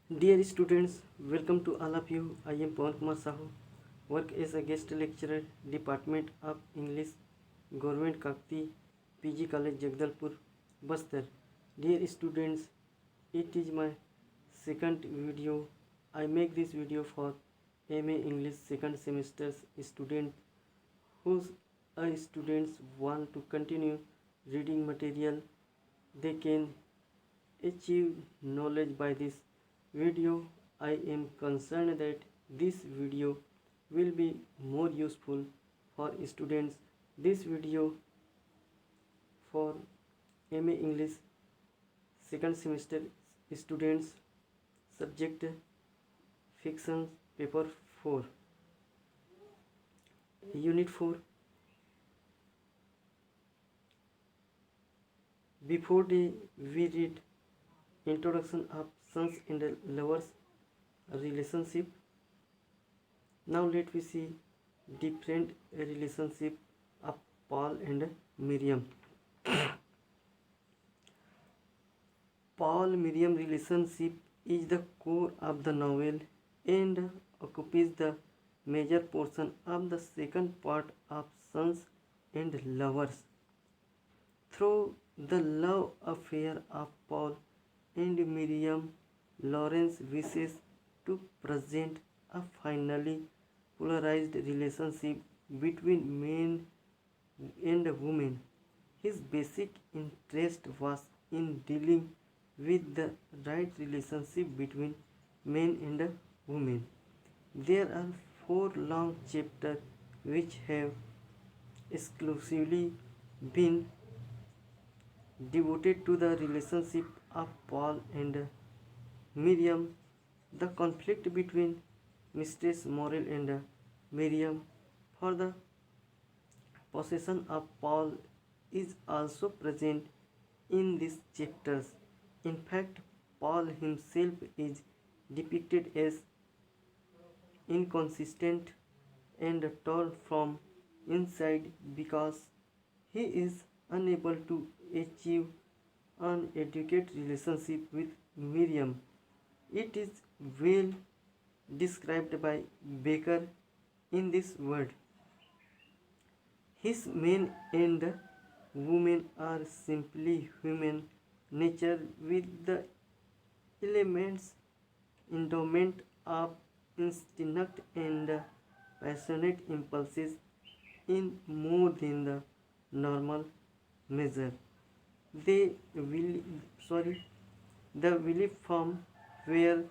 Dear students, welcome to all of you. I am Pawan Kumar Sahu, work as a guest lecturer, Department of English, Government Kakti, PG College Jagdalpur, Bastar. Dear students, it is my second video. I make this video for MA English second semester student whose students want to continue reading material. They can achieve knowledge by this video. I am concerned that this video will be more useful for students. This video for MA English second semester students, subject fiction, paper 4, unit 4. Before we read introduction of sons and lovers relationship, now let we see different relationship of Paul and Miriam. Paul Miriam relationship is the core of the novel and occupies the major portion of the second part of Sons and Lovers. Through the love affair of Paul and Miriam, Lawrence wishes to present a finally polarized relationship between men and women. His basic interest was in dealing with the right relationship between men and women. There are 4 long chapters which have exclusively been devoted to the relationship of Paul and Miriam. The conflict between Mistress Morel and Miriam for the possession of Paul is also present in these chapters. In fact, Paul himself is depicted as inconsistent and torn from inside because he is unable to achieve an adequate relationship with Miriam. It is well described by Baker in this word. His men and women are simply human nature with the elements endowment of instinct and passionate impulses in more than the normal measure. They will the village farm where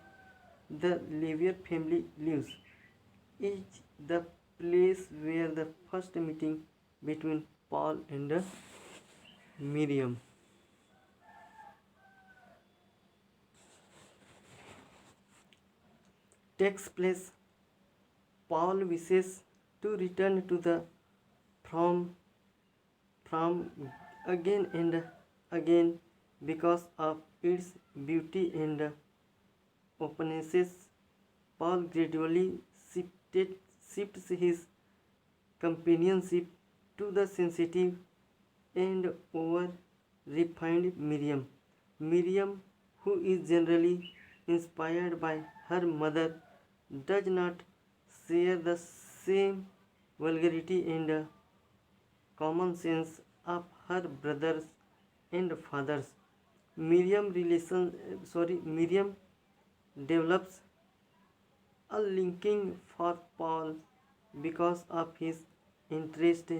the Levier family lives is the place where the first meeting between Paul and Miriam takes place. Paul wishes to return to the farm again and again because of its beauty and openness. Paul gradually shifts his companionship to the sensitive and over refined Miriam. Miriam, who is generally inspired by her mother, does not share the same vulgarity and common sense of her brothers and fathers. Miriam develops a liking for Paul because of his interest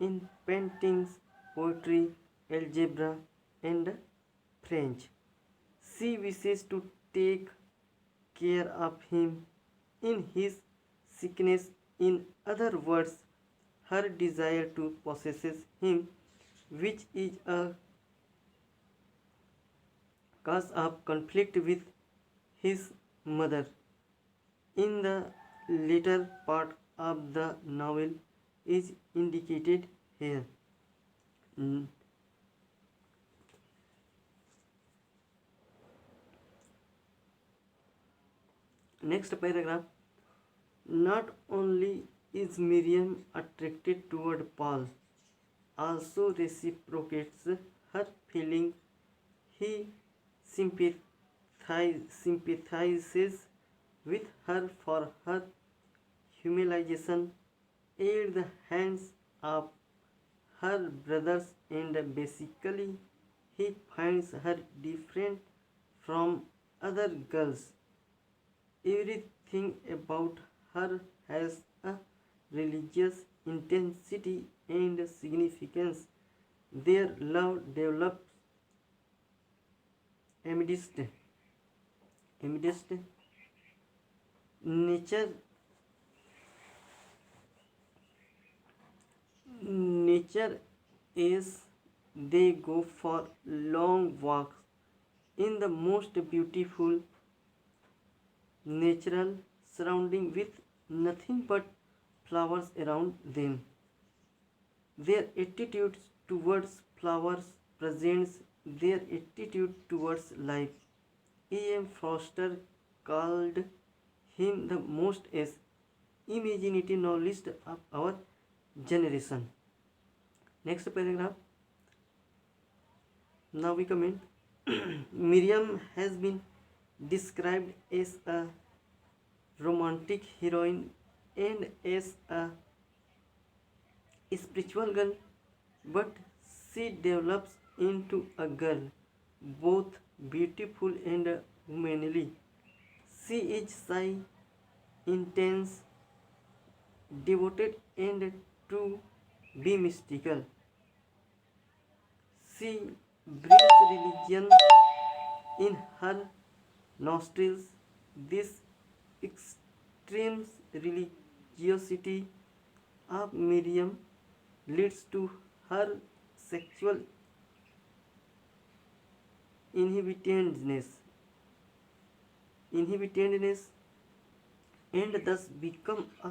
in paintings, poetry, algebra, and French. She wishes to take care of him in his sickness. In other words, her desire to possess him, which is a cause of conflict with his mother. In the later part of the novel is indicated here. Next paragraph. Not only is Miriam attracted toward Paul, also reciprocates her feeling. He sympathizes sympathizes with her for her humiliation at the hands of her brothers, and basically he finds her different from other girls. Everything about her has a religious intensity and significance. Their love develops amidst nature nature as they go for long walks in the most beautiful natural surrounding with nothing but flowers around them. Their attitude towards flowers presents their attitude towards life. E.M. Foster called him the most as imaginative novelist of our generation. Next paragraph. Now we comment. Miriam has been described as a romantic heroine and as a spiritual girl, but she develops into a girl both beautiful and womanly. She is shy, intense, devoted, and to be mystical. She breathes religion in her nostrils. This extreme religiosity of Miriam leads to her sexual inhibitedness and thus become a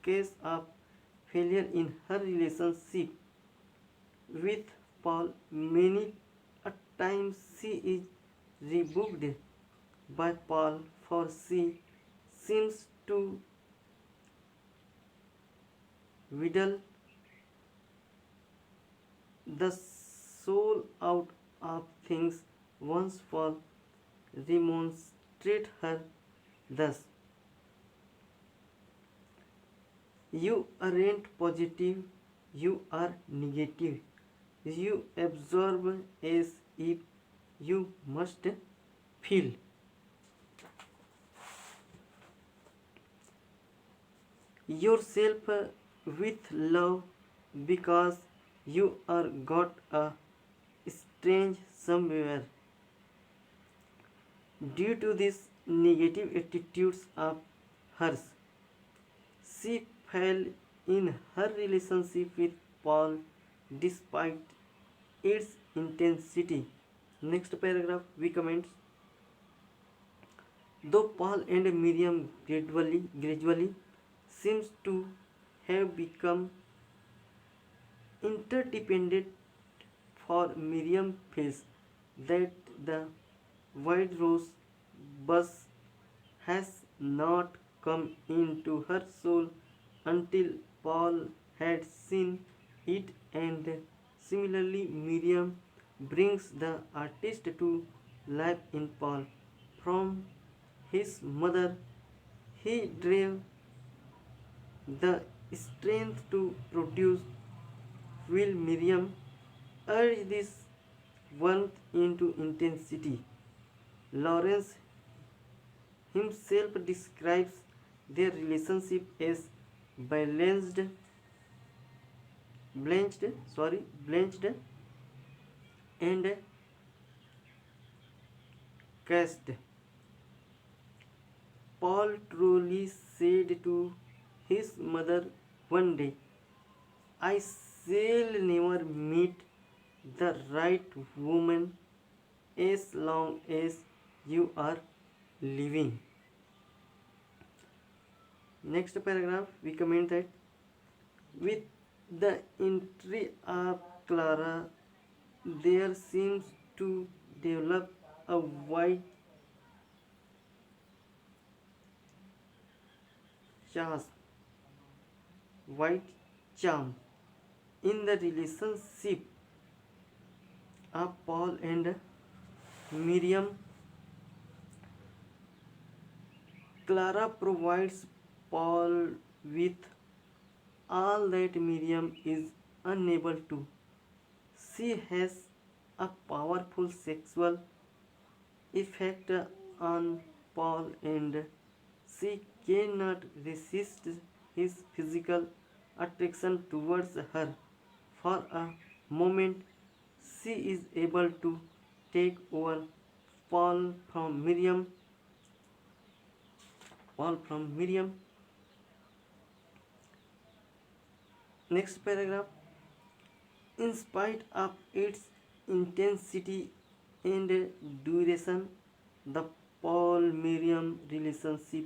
case of failure in her relationship with Paul. Many a times she is rebuked by Paul for she seems to wheedle the soul out of things once for remonstrate her thus. You aren't positive, you are negative. You absorb as if you must feel. Yourself with love because you are got a strange somewhere. Due to these negative attitudes of hers, she fell in her relationship with Paul despite its intensity. Next paragraph we comment. Though Paul and Miriam gradually seems to have become interdependent, for Miriam feels that the white rose bush has not come into her soul until Paul had seen it, and similarly Miriam brings the artist to life in Paul. From his mother he drew the strength to produce. Will Miriam urge this warmth into intensity? Lawrence himself describes their relationship as balanced, blanched and cast. Paul truly said to his mother one day, I shall never meet the right woman as long as you are living. Next paragraph we comment that with the entry of Clara, there seems to develop a chas- white charm in the relationship of Paul and Miriam. Clara provides Paul with all that Miriam is unable to. She has a powerful sexual effect on Paul and she cannot resist his physical attraction towards her. For a moment, she is able to take over Paul from Miriam. Paul from Miriam. Next paragraph. In spite of its intensity and duration, the Paul Miriam relationship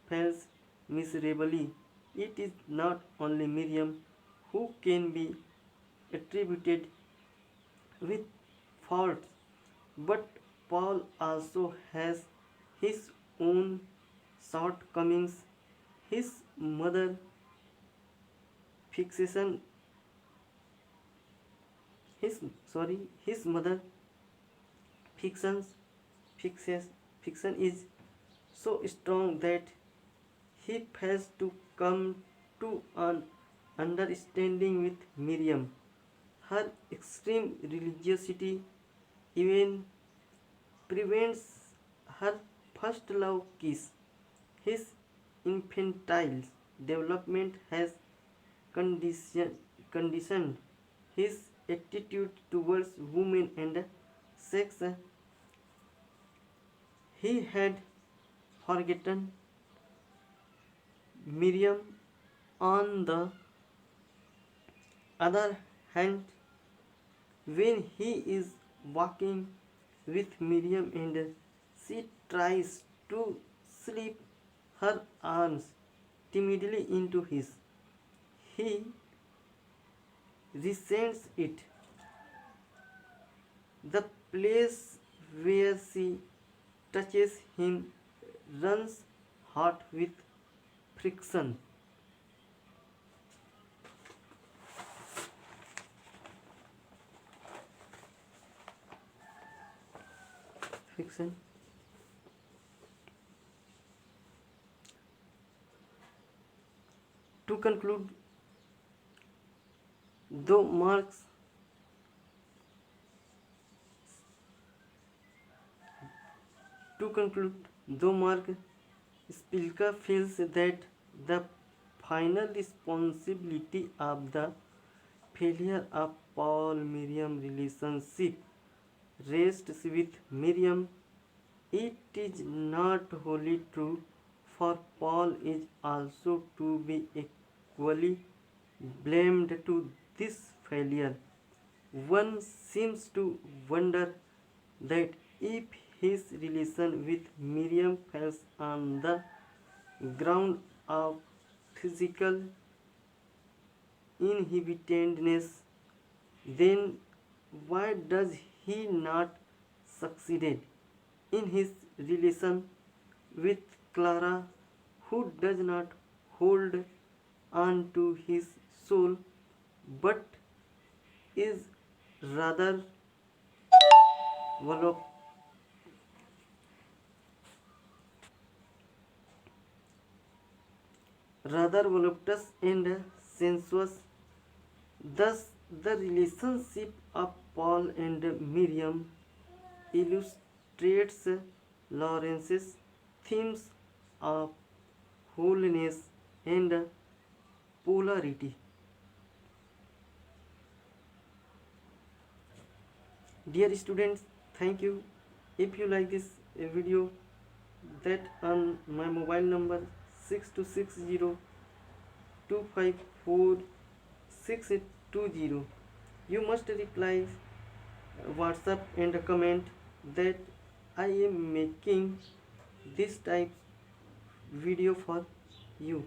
fails miserably. It is not only Miriam who can be attributed with faults, but Paul also has his own shortcomings. His mother fixation his mother fictions fixes fiction is so strong that he fails to come to an understanding with Miriam. Her extreme religiosity even prevents her first love kiss. His infantile development has conditioned his attitude towards women and sex. He had forgotten Miriam. On the other hand, when he is walking with Miriam and she tries to slip her arms timidly into his, he resents it. The place where she touches him runs hot with friction. Friction. To conclude, though Marx To conclude, though Mark Spilka feels that the final responsibility of the failure of Paul Miriam relationship rests with Miriam, it is not wholly true, for Paul is also to be equally blamed to this failure. One seems to wonder that if his relation with Miriam fails on the ground of physical inhibitedness, then why does he not succeed in his relation with Clara, who does not hold on to his soul but is rather voluptuous and sensuous. Thus, the relationship of Paul and Miriam illustrates Lawrence's themes of wholeness and polarity. Dear students, thank you. If you like this video, that on my mobile number 6260254620, you must reply WhatsApp and comment that I am making this type video for you.